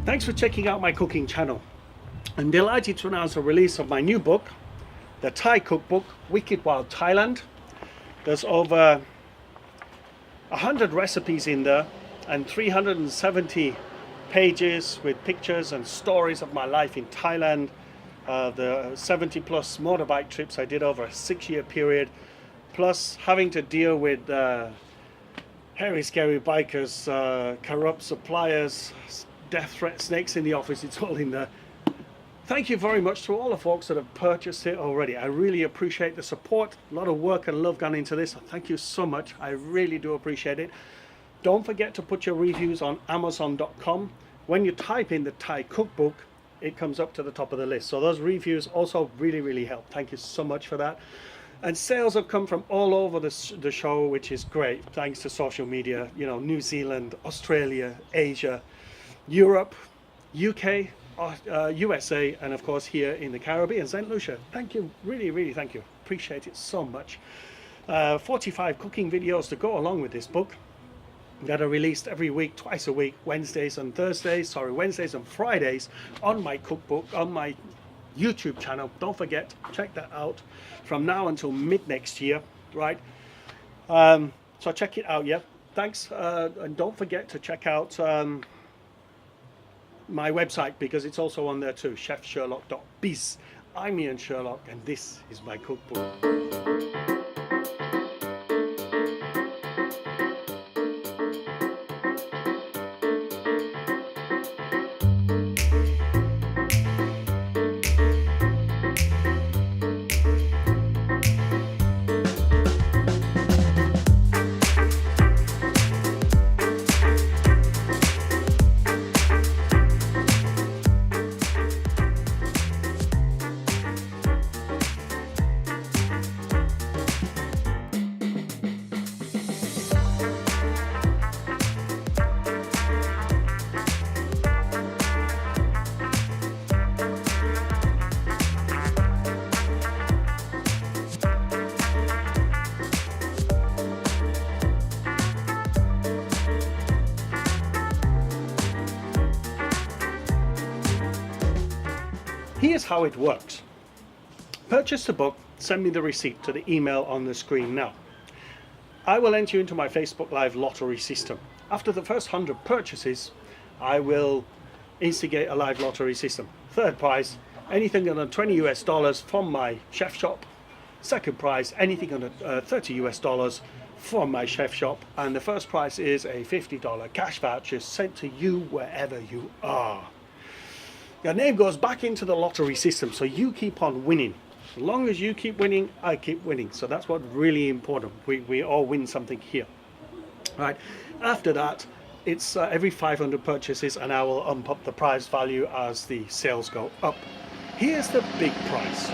Thanks for checking out my cooking channel. I'm delighted to announce the release of my new book, the Thai cookbook, Wicked Wild Thailand. There's over 100 recipes in there and 370 pages with pictures and stories of my life in Thailand, the 70 plus motorbike trips I did over a 6-year period, plus having to deal with hairy scary bikers, corrupt suppliers, death threat, snakes in the office. It's all in there. Thank you very much to all the folks that have purchased it already. I really appreciate the support. A lot of work and love gone into this. Thank you so much. I really do appreciate it. Don't forget to put your reviews on Amazon.com. When you type in the Thai cookbook, it comes up to the top of the list. So those reviews also really help. Thank you so much for that. And sales have come from all over the show, which is great. Thanks to social media, you know, New Zealand, Australia, Asia, Europe, UK, USA, and of course here in the Caribbean, Saint Lucia. Thank you, really thank you. Appreciate it so much. 45 cooking videos to go along with this book that are released every week, twice a week, Wednesdays and Fridays on my cookbook, on my YouTube channel. Don't forget, check that out from now until mid next year, right? So check it out, yeah. Thanks, and don't forget to check out my website, because it's also on there too, chefsherlock.biz. I'm Ian Sherlock and this is my cookbook. Here's how it works. Purchase the book, send me the receipt to the email on the screen now. I will enter you into my Facebook Live lottery system. After the first 100 purchases, I will instigate a live lottery system. Third prize, anything under $20 US from my chef shop. Second prize, anything under $30 US from my chef shop. And the first prize is a $50 cash voucher sent to you wherever you are. Your name goes back into the lottery system, so you keep on winning. As long as you keep winning, I keep winning. So that's what's really important. We all win something here. Right. After that, it's every 500 purchases, and I will ump up the prize value as the sales go up. Here's the big prize.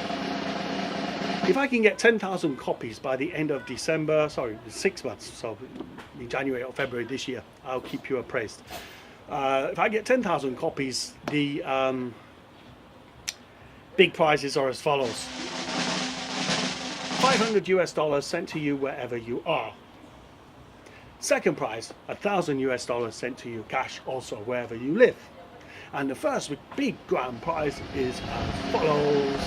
If I can get 10,000 copies by the end of December, sorry, 6 months, so in January or February this year, I'll keep you appraised. If I get 10,000 copies, the big prizes are as follows. $500 US sent to you wherever you are. Second prize, $1,000 US sent to you cash, also wherever you live. And the first big grand prize is as follows.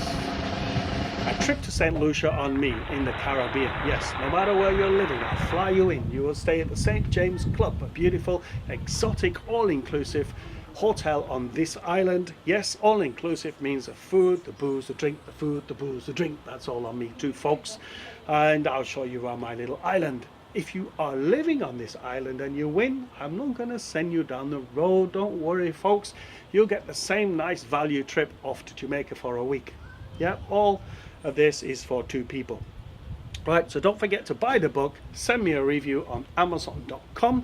A trip to Saint Lucia on me in the Caribbean. Yes, no matter where you're living, I'll fly you in. You will stay at the St. James Club, a beautiful, exotic, all-inclusive hotel on this island. Yes, all-inclusive means the food, the booze, the drink, the food, the booze, the drink. That's all on me too, folks. And I'll show you around my little island. If you are living on this island and you win, I'm not going to send you down the road. Don't worry, folks. You'll get the same nice value trip off to Jamaica for a week. Yeah, all of this is for 2 people. Right, so don't forget to buy the book. Send me a review on Amazon.com.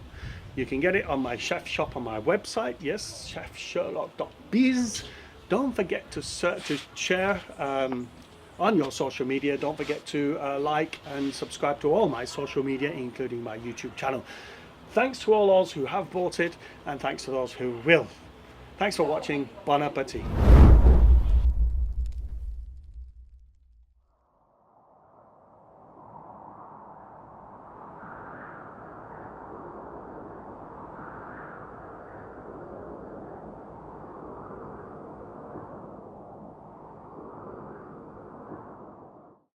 You can get it on my chef shop on my website. Yes, chefsherlock.biz. Don't forget to share on your social media. Don't forget to like and subscribe to all my social media, including my YouTube channel. Thanks to all those who have bought it, and thanks to those who will. Thanks for watching. Bon appetit.